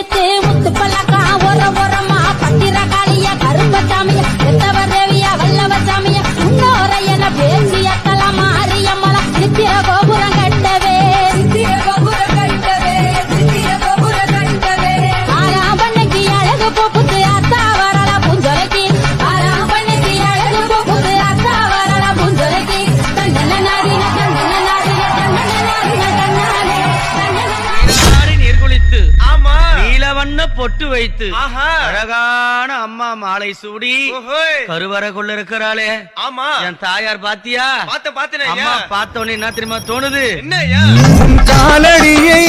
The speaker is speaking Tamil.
எடுத்து முத்து பல்லக்கா ஓரமா பத்திர காளிய கருப்பசாமிய எத்தவர் தேவிய வல்லவ சாமிய முன்னோர என பேசிய தல மாரியம்மல நித்திர கோபுரம் கட்டவே ஆராம்பண்ணைக்கு அழகு போக்குது அத்தா வரல புஞ்சொலைக்கு ஆராம்பண்ணைக்கு அழகு போக்குது அத்தா வரல புஞ்சொலைக்கு தண்டன நாடின தண்டன நாடின தண்டன நாடின தண்டன நீர்குளித்து ஆமா நீலவண்ண பொட்டு வைத்து ஆஹா அழகான அம்மா மாலை சூடி ஓஹோய் கருவறைக்குள்ள இருக்கிறாளே ஆமா என் தாயார் பாத்தியா? பாத்தேனே அம்மா பார்த்தோன்னே என்ன தெரியுமா தோணுது? என்னய்யா காலடியை